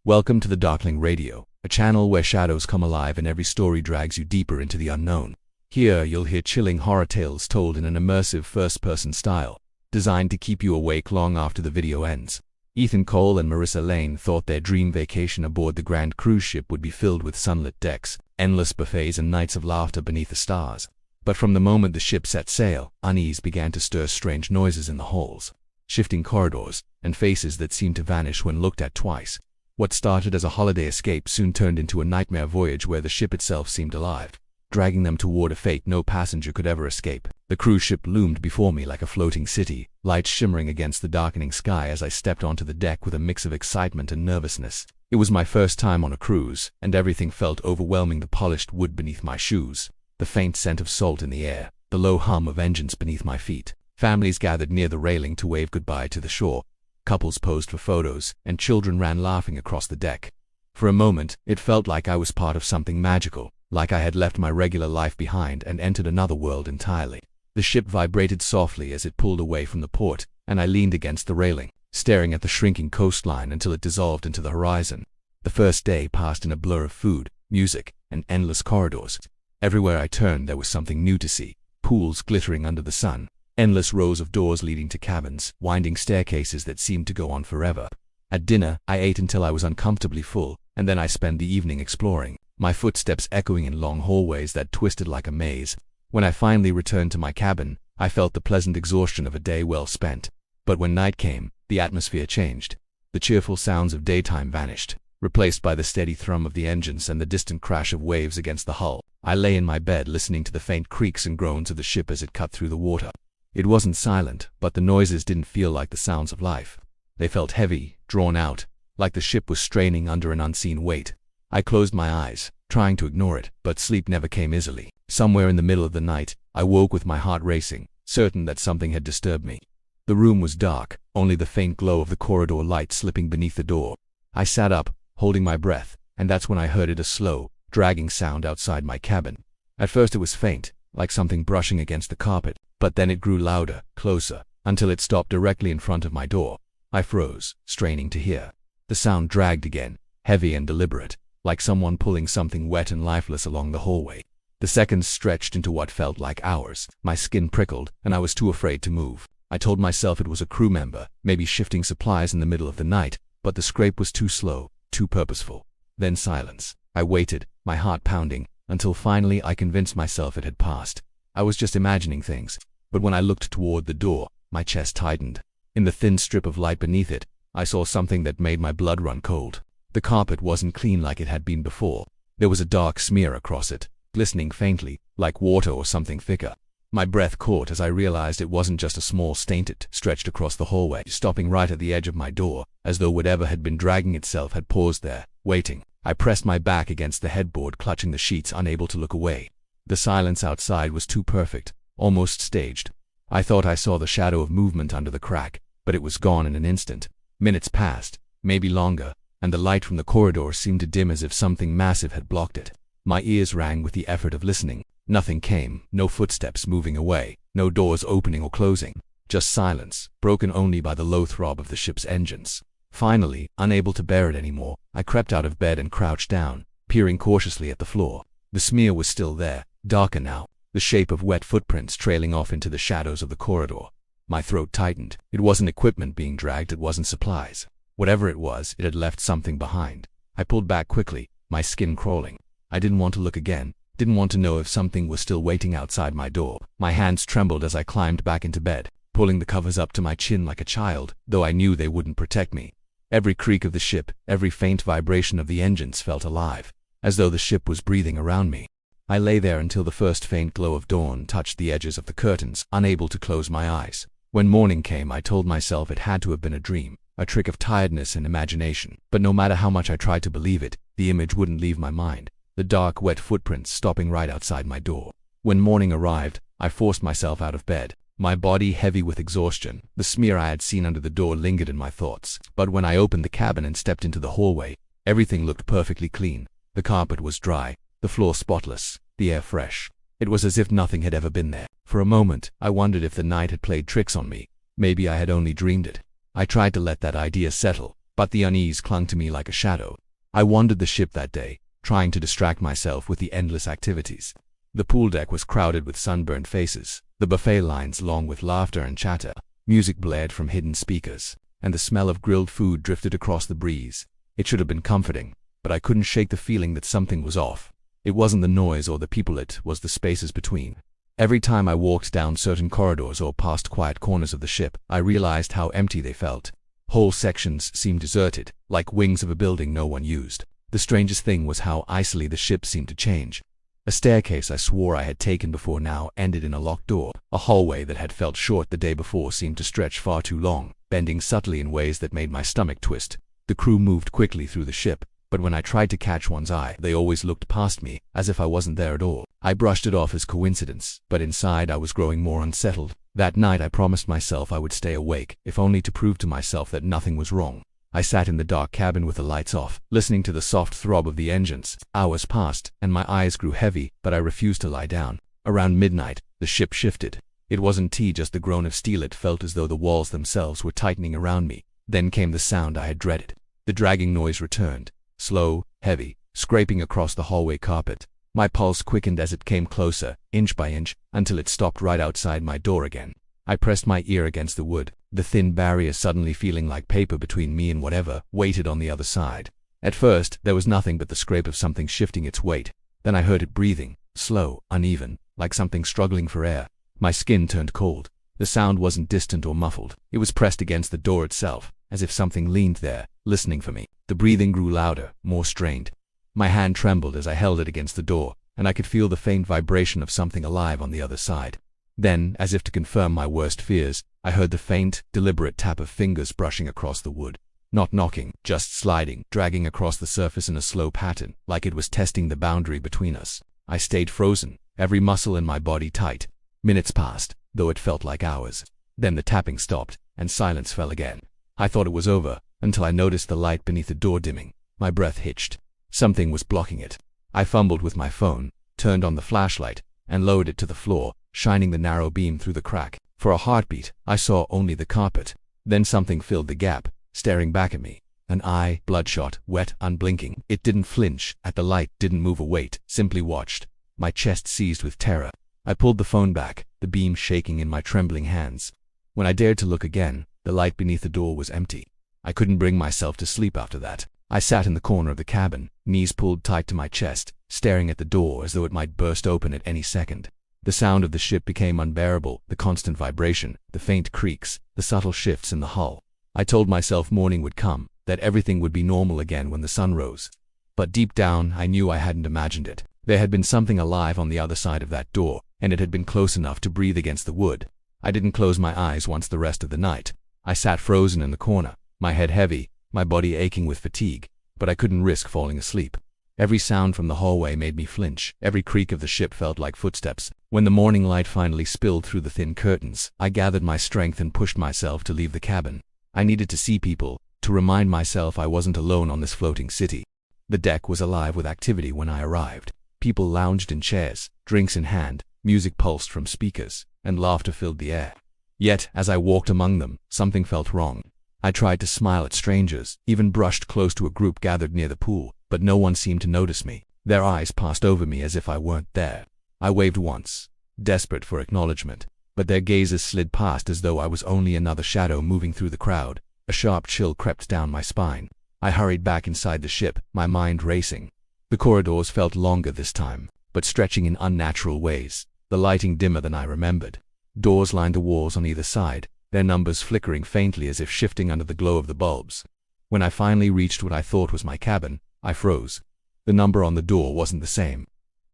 Welcome to the Darkling Radio, a channel where shadows come alive and every story drags you deeper into the unknown. Here, you'll hear chilling horror tales told in an immersive first-person style, designed to keep you awake long after the video ends. Ethan Cole and Marissa Lane thought their dream vacation aboard the grand cruise ship would be filled with sunlit decks, endless buffets, and nights of laughter beneath the stars. But from the moment the ship set sail, unease began to stir strange noises in the halls, shifting corridors, and faces that seemed to vanish when looked at twice. What started as a holiday escape soon turned into a nightmare voyage where the ship itself seemed alive, dragging them toward a fate no passenger could ever escape. The cruise ship loomed before me like a floating city, lights shimmering against the darkening sky as I stepped onto the deck with a mix of excitement and nervousness. It was my first time on a cruise, and everything felt overwhelming: the polished wood beneath my shoes, the faint scent of salt in the air, the low hum of engines beneath my feet. Families gathered near the railing to wave goodbye to the shore. Couples posed for photos, and children ran laughing across the deck. For a moment, it felt like I was part of something magical, like I had left my regular life behind and entered another world entirely. The ship vibrated softly as it pulled away from the port, and I leaned against the railing, staring at the shrinking coastline until it dissolved into the horizon. The first day passed in a blur of food, music, and endless corridors. Everywhere I turned there was something new to see: pools glittering under the sun, endless rows of doors leading to cabins, winding staircases that seemed to go on forever. At dinner, I ate until I was uncomfortably full, and then I spent the evening exploring, my footsteps echoing in long hallways that twisted like a maze. When I finally returned to my cabin, I felt the pleasant exhaustion of a day well spent. But when night came, the atmosphere changed. The cheerful sounds of daytime vanished, replaced by the steady thrum of the engines and the distant crash of waves against the hull. I lay in my bed listening to the faint creaks and groans of the ship as it cut through the water. It wasn't silent, but the noises didn't feel like the sounds of life. They felt heavy, drawn out, like the ship was straining under an unseen weight. I closed my eyes, trying to ignore it, but sleep never came easily. Somewhere in the middle of the night, I woke with my heart racing, certain that something had disturbed me. The room was dark, only the faint glow of the corridor light slipping beneath the door. I sat up, holding my breath, and that's when I heard a slow, dragging sound outside my cabin. At first it was faint, like something brushing against the carpet, but then it grew louder, closer, until it stopped directly in front of my door. I froze, straining to hear. The sound dragged again, heavy and deliberate, like someone pulling something wet and lifeless along the hallway. The seconds stretched into what felt like hours. My skin prickled, and I was too afraid to move. I told myself it was a crew member, maybe shifting supplies in the middle of the night, but the scrape was too slow, too purposeful. Then silence. I waited, my heart pounding, until finally I convinced myself it had passed. I was just imagining things. But when I looked toward the door, my chest tightened. In the thin strip of light beneath it, I saw something that made my blood run cold. The carpet wasn't clean like it had been before. There was a dark smear across it, glistening faintly, like water or something thicker. My breath caught as I realized it wasn't just a small stain. It stretched across the hallway, stopping right at the edge of my door, as though whatever had been dragging itself had paused there, waiting. I pressed my back against the headboard, clutching the sheets, unable to look away. The silence outside was too perfect, almost staged. I thought I saw the shadow of movement under the crack, but it was gone in an instant. Minutes passed, maybe longer, and the light from the corridor seemed to dim as if something massive had blocked it. My ears rang with the effort of listening. Nothing came, no footsteps moving away, no doors opening or closing. Just silence, broken only by the low throb of the ship's engines. Finally, unable to bear it anymore, I crept out of bed and crouched down, peering cautiously at the floor. The smear was still there, darker now, the shape of wet footprints trailing off into the shadows of the corridor. My throat tightened. It wasn't equipment being dragged, it wasn't supplies. Whatever it was, it had left something behind. I pulled back quickly, my skin crawling. I didn't want to look again, didn't want to know if something was still waiting outside my door. My hands trembled as I climbed back into bed, pulling the covers up to my chin like a child, though I knew they wouldn't protect me. Every creak of the ship, every faint vibration of the engines felt alive, as though the ship was breathing around me. I lay there until the first faint glow of dawn touched the edges of the curtains, unable to close my eyes. When morning came, I told myself it had to have been a dream, a trick of tiredness and imagination. But no matter how much I tried to believe it, the image wouldn't leave my mind. The dark, wet footprints stopping right outside my door. When morning arrived, I forced myself out of bed, my body heavy with exhaustion. The smear I had seen under the door lingered in my thoughts. But when I opened the cabin and stepped into the hallway, everything looked perfectly clean. The carpet was dry, the floor spotless, the air fresh. It was as if nothing had ever been there. For a moment, I wondered if the night had played tricks on me. Maybe I had only dreamed it. I tried to let that idea settle, but the unease clung to me like a shadow. I wandered the ship that day, trying to distract myself with the endless activities. The pool deck was crowded with sunburned faces, the buffet lines long with laughter and chatter, music blared from hidden speakers, and the smell of grilled food drifted across the breeze. It should have been comforting, but I couldn't shake the feeling that something was off. It wasn't the noise or the people, it was the spaces between. Every time I walked down certain corridors or past quiet corners of the ship, I realized how empty they felt. Whole sections seemed deserted, like wings of a building no one used. The strangest thing was how icily the ship seemed to change. A staircase I swore I had taken before now ended in a locked door. A hallway that had felt short the day before seemed to stretch far too long, bending subtly in ways that made my stomach twist. The crew moved quickly through the ship, but when I tried to catch one's eye, they always looked past me, as if I wasn't there at all. I brushed it off as coincidence, but inside I was growing more unsettled. That night I promised myself I would stay awake, if only to prove to myself that nothing was wrong. I sat in the dark cabin with the lights off, listening to the soft throb of the engines. Hours passed, and my eyes grew heavy, but I refused to lie down. Around midnight, the ship shifted. It wasn't just the groan of steel, it felt as though the walls themselves were tightening around me. Then came the sound I had dreaded. The dragging noise returned, slow, heavy, scraping across the hallway carpet. My pulse quickened as it came closer, inch by inch, until it stopped right outside my door again. I pressed my ear against the wood, the thin barrier suddenly feeling like paper between me and whatever waited on the other side. At first, there was nothing but the scrape of something shifting its weight. Then I heard it breathing, slow, uneven, like something struggling for air. My skin turned cold. The sound wasn't distant or muffled. It was pressed against the door itself, as if something leaned there, listening for me. The breathing grew louder, more strained. My hand trembled as I held it against the door, and I could feel the faint vibration of something alive on the other side. Then, as if to confirm my worst fears, I heard the faint, deliberate tap of fingers brushing across the wood. Not knocking, just sliding, dragging across the surface in a slow pattern, like it was testing the boundary between us. I stayed frozen, every muscle in my body tight. Minutes passed, though it felt like hours. Then the tapping stopped, and silence fell again. I thought it was over, until I noticed the light beneath the door dimming. My breath hitched. Something was blocking it. I fumbled with my phone, turned on the flashlight, and lowered it to the floor, shining the narrow beam through the crack. For a heartbeat, I saw only the carpet. Then something filled the gap, staring back at me. An eye, bloodshot, wet, unblinking. It didn't flinch at the light, didn't move a weight, simply watched. My chest seized with terror. I pulled the phone back, the beam shaking in my trembling hands. When I dared to look again, the light beneath the door was empty. I couldn't bring myself to sleep after that. I sat in the corner of the cabin, knees pulled tight to my chest, staring at the door as though it might burst open at any second. The sound of the ship became unbearable, the constant vibration, the faint creaks, the subtle shifts in the hull. I told myself morning would come, that everything would be normal again when the sun rose. But deep down, I knew I hadn't imagined it. There had been something alive on the other side of that door, and it had been close enough to breathe against the wood. I didn't close my eyes once the rest of the night. I sat frozen in the corner, my head heavy, my body aching with fatigue, but I couldn't risk falling asleep. Every sound from the hallway made me flinch. Every creak of the ship felt like footsteps. When the morning light finally spilled through the thin curtains, I gathered my strength and pushed myself to leave the cabin. I needed to see people, to remind myself I wasn't alone on this floating city. The deck was alive with activity when I arrived. People lounged in chairs, drinks in hand, music pulsed from speakers, and laughter filled the air. Yet, as I walked among them, something felt wrong. I tried to smile at strangers, even brushed close to a group gathered near the pool, but no one seemed to notice me. Their eyes passed over me as if I weren't there. I waved once, desperate for acknowledgement, but their gazes slid past as though I was only another shadow moving through the crowd. A sharp chill crept down my spine. I hurried back inside the ship, my mind racing. The corridors felt longer this time, but stretching in unnatural ways, the lighting dimmer than I remembered. Doors lined the walls on either side, their numbers flickering faintly as if shifting under the glow of the bulbs. When I finally reached what I thought was my cabin, I froze. The number on the door wasn't the same.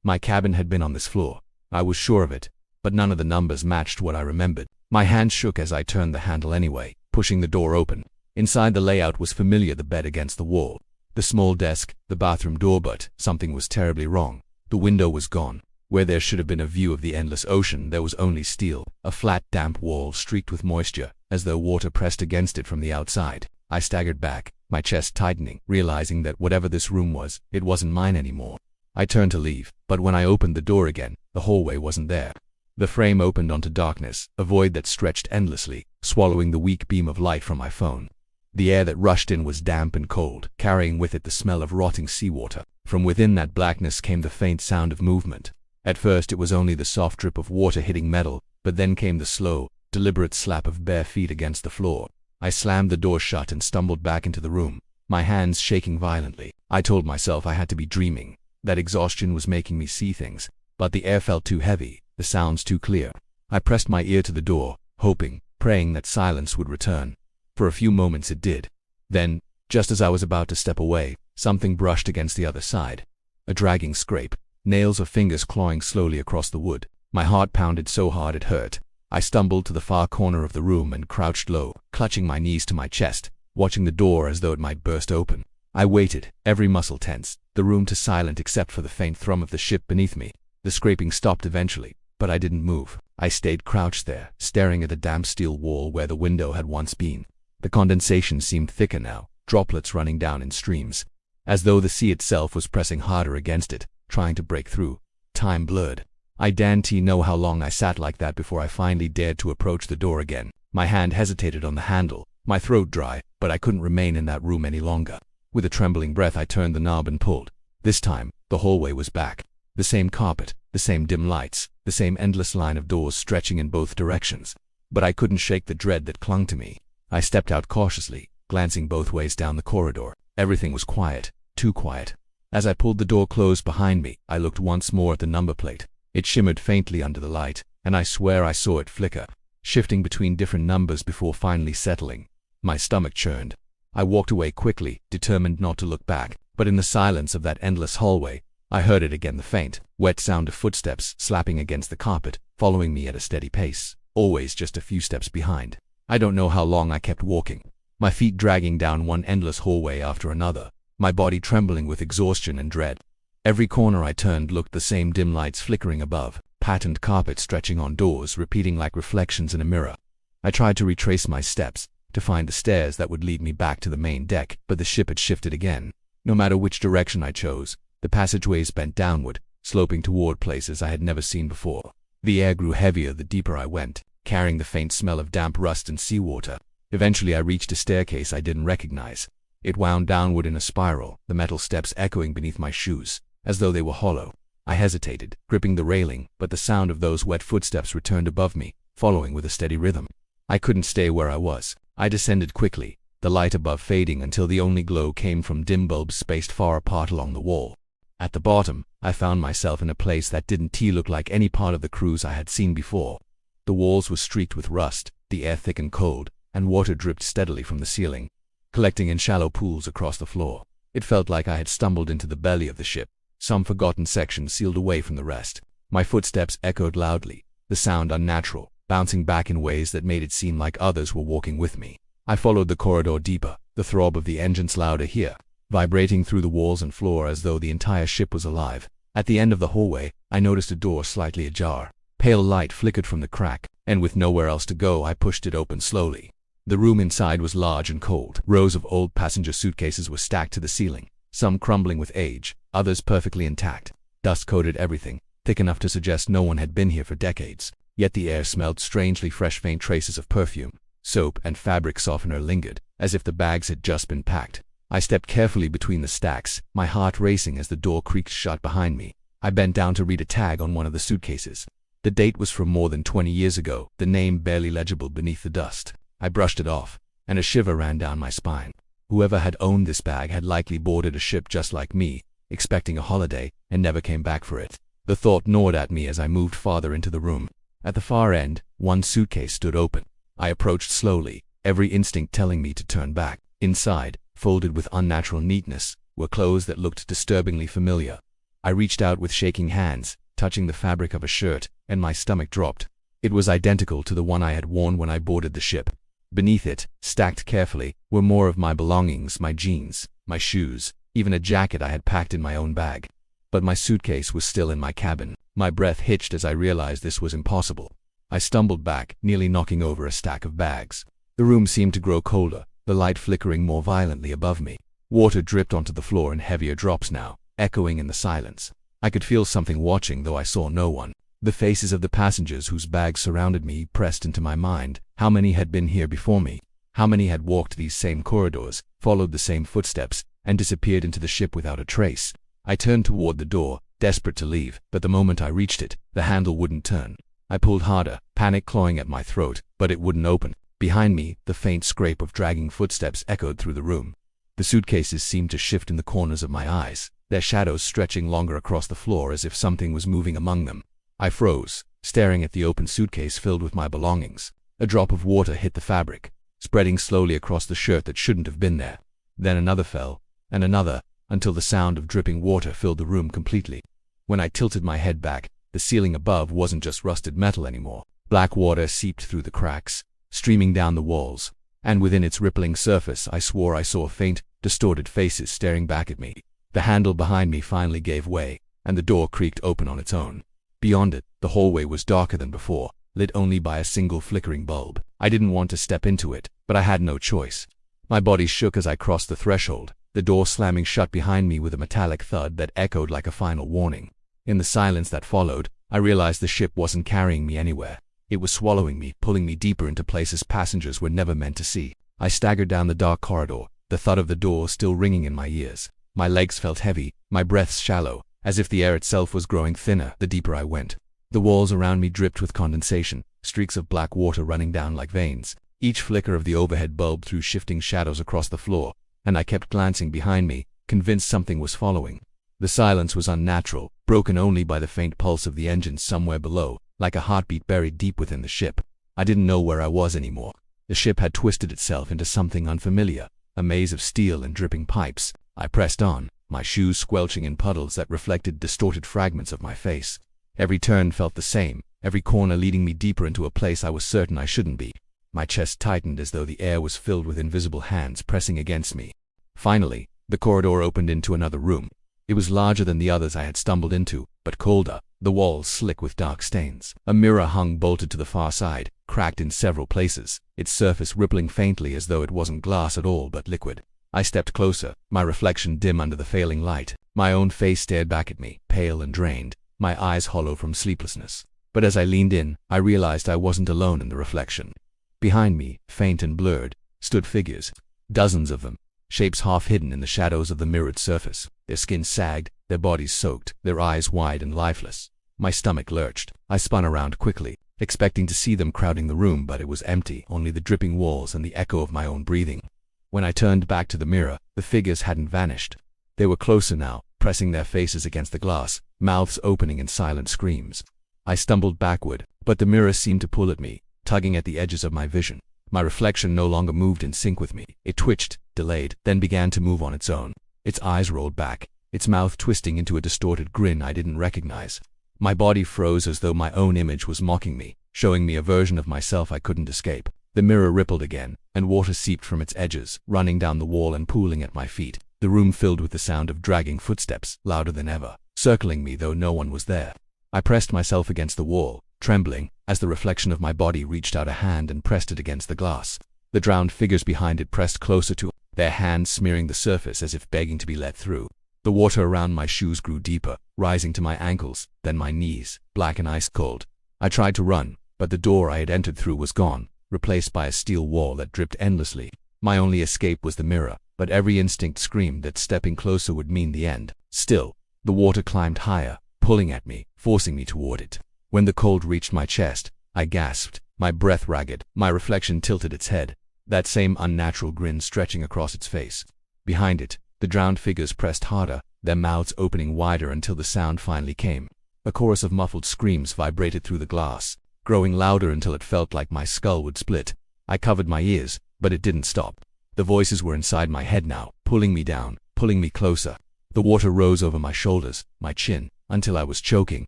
My cabin had been on this floor. I was sure of it, but none of the numbers matched what I remembered. My hand shook as I turned the handle anyway, pushing the door open. Inside the layout was familiar, the bed against the wall, the small desk, the bathroom door, but something was terribly wrong. The window was gone. Where there should have been a view of the endless ocean, there was only steel, a flat, damp wall streaked with moisture, as though water pressed against it from the outside. I staggered back, my chest tightening, realizing that whatever this room was, it wasn't mine anymore. I turned to leave, but when I opened the door again, the hallway wasn't there. The frame opened onto darkness, a void that stretched endlessly, swallowing the weak beam of light from my phone. The air that rushed in was damp and cold, carrying with it the smell of rotting seawater. From within that blackness came the faint sound of movement. At first it was only the soft drip of water hitting metal, but then came the slow, deliberate slap of bare feet against the floor. I slammed the door shut and stumbled back into the room, my hands shaking violently. I told myself I had to be dreaming, that exhaustion was making me see things, but the air felt too heavy, the sounds too clear. I pressed my ear to the door, hoping, praying that silence would return. For a few moments it did. Then, just as I was about to step away, something brushed against the other side. A dragging scrape, nails or fingers clawing slowly across the wood. My heart pounded so hard it hurt. I stumbled to the far corner of the room and crouched low, clutching my knees to my chest, watching the door as though it might burst open. I waited, every muscle tense, the room to silent except for the faint thrum of the ship beneath me. The scraping stopped eventually, but I didn't move. I stayed crouched there, staring at the damp steel wall where the window had once been. The condensation seemed thicker now, droplets running down in streams, as though the sea itself was pressing harder against it, trying to break through. Time blurred. I didn't know how long I sat like that before I finally dared to approach the door again. My hand hesitated on the handle, my throat dry, but I couldn't remain in that room any longer. With a trembling breath I turned the knob and pulled. This time, the hallway was back. The same carpet, the same dim lights, the same endless line of doors stretching in both directions. But I couldn't shake the dread that clung to me. I stepped out cautiously, glancing both ways down the corridor. Everything was quiet, too quiet. As I pulled the door closed behind me, I looked once more at the number plate. It shimmered faintly under the light, and I swear I saw it flicker, shifting between different numbers before finally settling. My stomach churned. I walked away quickly, determined not to look back, but in the silence of that endless hallway, I heard it again, the faint, wet sound of footsteps slapping against the carpet, following me at a steady pace, always just a few steps behind. I don't know how long I kept walking, my feet dragging down one endless hallway after another, my body trembling with exhaustion and dread. Every corner I turned looked the same, dim lights flickering above, patterned carpet stretching on doors, repeating like reflections in a mirror. I tried to retrace my steps, to find the stairs that would lead me back to the main deck, but the ship had shifted again. No matter which direction I chose, the passageways bent downward, sloping toward places I had never seen before. The air grew heavier the deeper I went, carrying the faint smell of damp rust and seawater. Eventually I reached a staircase I didn't recognize. It wound downward in a spiral, the metal steps echoing beneath my shoes, as though they were hollow. I hesitated, gripping the railing, but the sound of those wet footsteps returned above me, following with a steady rhythm. I couldn't stay where I was. I descended quickly, the light above fading until the only glow came from dim bulbs spaced far apart along the wall. At the bottom, I found myself in a place that didn't look like any part of the cruise I had seen before. The walls were streaked with rust, the air thick and cold, and water dripped steadily from the ceiling, collecting in shallow pools across the floor. It felt like I had stumbled into the belly of the ship, some forgotten section sealed away from the rest. My footsteps echoed loudly, the sound unnatural, bouncing back in ways that made it seem like others were walking with me. I followed the corridor deeper, the throb of the engines louder here, vibrating through the walls and floor as though the entire ship was alive. At the end of the hallway, I noticed a door slightly ajar. Pale light flickered from the crack, and with nowhere else to go, I pushed it open slowly. The room inside was large and cold. Rows of old passenger suitcases were stacked to the ceiling, some crumbling with age, others perfectly intact. Dust coated everything, thick enough to suggest no one had been here for decades. Yet the air smelled strangely fresh. Faint traces of perfume, soap, and fabric softener lingered, as if the bags had just been packed. I stepped carefully between the stacks, my heart racing as the door creaked shut behind me. I bent down to read a tag on one of the suitcases. The date was from more than 20 years ago, the name barely legible beneath the dust. I brushed it off, and a shiver ran down my spine. Whoever had owned this bag had likely boarded a ship just like me, expecting a holiday, and never came back for it. The thought gnawed at me as I moved farther into the room. At the far end, one suitcase stood open. I approached slowly, every instinct telling me to turn back. Inside, folded with unnatural neatness, were clothes that looked disturbingly familiar. I reached out with shaking hands, touching the fabric of a shirt, and my stomach dropped. It was identical to the one I had worn when I boarded the ship. Beneath it, stacked carefully, were more of my belongings, my jeans, my shoes, even a jacket I had packed in my own bag. But my suitcase was still in my cabin. My breath hitched as I realized this was impossible. I stumbled back, nearly knocking over a stack of bags. The room seemed to grow colder, the light flickering more violently above me. Water dripped onto the floor in heavier drops now, echoing in the silence. I could feel something watching, though I saw no one. The faces of the passengers whose bags surrounded me pressed into my mind. How many had been here before me? How many had walked these same corridors, followed the same footsteps, and disappeared into the ship without a trace? I turned toward the door, desperate to leave, but the moment I reached it, the handle wouldn't turn. I pulled harder, panic clawing at my throat, but it wouldn't open. Behind me, the faint scrape of dragging footsteps echoed through the room. The suitcases seemed to shift in the corners of my eyes, their shadows stretching longer across the floor as if something was moving among them. I froze, staring at the open suitcase filled with my belongings. A drop of water hit the fabric, spreading slowly across the shirt that shouldn't have been there. Then another fell, and another, until the sound of dripping water filled the room completely. When I tilted my head back, the ceiling above wasn't just rusted metal anymore. Black water seeped through the cracks, streaming down the walls, and within its rippling surface I swore I saw faint, distorted faces staring back at me. The handle behind me finally gave way, and the door creaked open on its own. Beyond it, the hallway was darker than before, lit only by a single flickering bulb. I didn't want to step into it, but I had no choice. My body shook as I crossed the threshold, the door slamming shut behind me with a metallic thud that echoed like a final warning. In the silence that followed, I realized the ship wasn't carrying me anywhere. It was swallowing me, pulling me deeper into places passengers were never meant to see. I staggered down the dark corridor, the thud of the door still ringing in my ears. My legs felt heavy, my breaths shallow, as if the air itself was growing thinner the deeper I went. The walls around me dripped with condensation, streaks of black water running down like veins. Each flicker of the overhead bulb threw shifting shadows across the floor, and I kept glancing behind me, convinced something was following. The silence was unnatural, broken only by the faint pulse of the engines somewhere below, like a heartbeat buried deep within the ship. I didn't know where I was anymore. The ship had twisted itself into something unfamiliar, a maze of steel and dripping pipes. I pressed on, my shoes squelching in puddles that reflected distorted fragments of my face. Every turn felt the same, every corner leading me deeper into a place I was certain I shouldn't be. My chest tightened as though the air was filled with invisible hands pressing against me. Finally, the corridor opened into another room. It was larger than the others I had stumbled into, but colder, the walls slick with dark stains. A mirror hung bolted to the far side, cracked in several places, its surface rippling faintly as though it wasn't glass at all but liquid. I stepped closer, my reflection dim under the failing light. My own face stared back at me, pale and drained, my eyes hollow from sleeplessness. But as I leaned in, I realized I wasn't alone in the reflection. Behind me, faint and blurred, stood figures, dozens of them, shapes half hidden in the shadows of the mirrored surface. Their skin sagged, their bodies soaked, their eyes wide and lifeless. My stomach lurched. I spun around quickly, expecting to see them crowding the room, but it was empty, only the dripping walls and the echo of my own breathing. When I turned back to the mirror, the figures hadn't vanished. They were closer now, pressing their faces against the glass, mouths opening in silent screams. I stumbled backward, but the mirror seemed to pull at me, tugging at the edges of my vision. My reflection no longer moved in sync with me. It twitched, delayed, then began to move on its own. Its eyes rolled back, its mouth twisting into a distorted grin I didn't recognize. My body froze as though my own image was mocking me, showing me a version of myself I couldn't escape. The mirror rippled again, and water seeped from its edges, running down the wall and pooling at my feet. The room filled with the sound of dragging footsteps, louder than ever, circling me though no one was there. I pressed myself against the wall, trembling, as the reflection of my body reached out a hand and pressed it against the glass. The drowned figures behind it pressed closer to it, their hands smearing the surface as if begging to be let through. The water around my shoes grew deeper, rising to my ankles, then my knees, black and ice cold. I tried to run, but the door I had entered through was gone, replaced by a steel wall that dripped endlessly. My only escape was the mirror, but every instinct screamed that stepping closer would mean the end. Still, the water climbed higher, pulling at me, forcing me toward it. When the cold reached my chest, I gasped, my breath ragged. My reflection tilted its head, that same unnatural grin stretching across its face. Behind it, the drowned figures pressed harder, their mouths opening wider until the sound finally came. A chorus of muffled screams vibrated through the glass, growing louder until it felt like my skull would split. I covered my ears, but it didn't stop. The voices were inside my head now, pulling me down, pulling me closer. The water rose over my shoulders, my chin, until I was choking,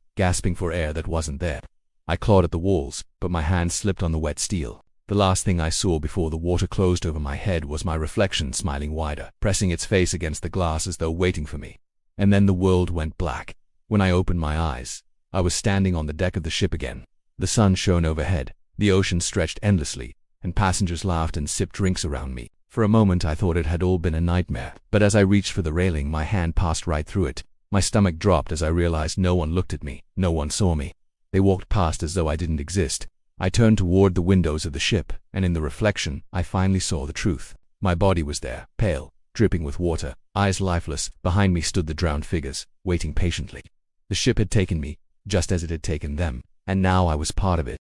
gasping for air that wasn't there. I clawed at the walls, but my hands slipped on the wet steel. The last thing I saw before the water closed over my head was my reflection smiling wider, pressing its face against the glass as though waiting for me. And then the world went black. When I opened my eyes, I was standing on the deck of the ship again. The sun shone overhead, the ocean stretched endlessly, and passengers laughed and sipped drinks around me. For a moment I thought it had all been a nightmare, but as I reached for the railing my hand passed right through it. My stomach dropped as I realized no one looked at me, no one saw me. They walked past as though I didn't exist, I turned toward the windows of the ship, and in the reflection, I finally saw the truth. My body was there, pale, dripping with water, eyes lifeless. Behind me stood the drowned figures, waiting patiently. The ship had taken me, just as it had taken them, and now I was part of it.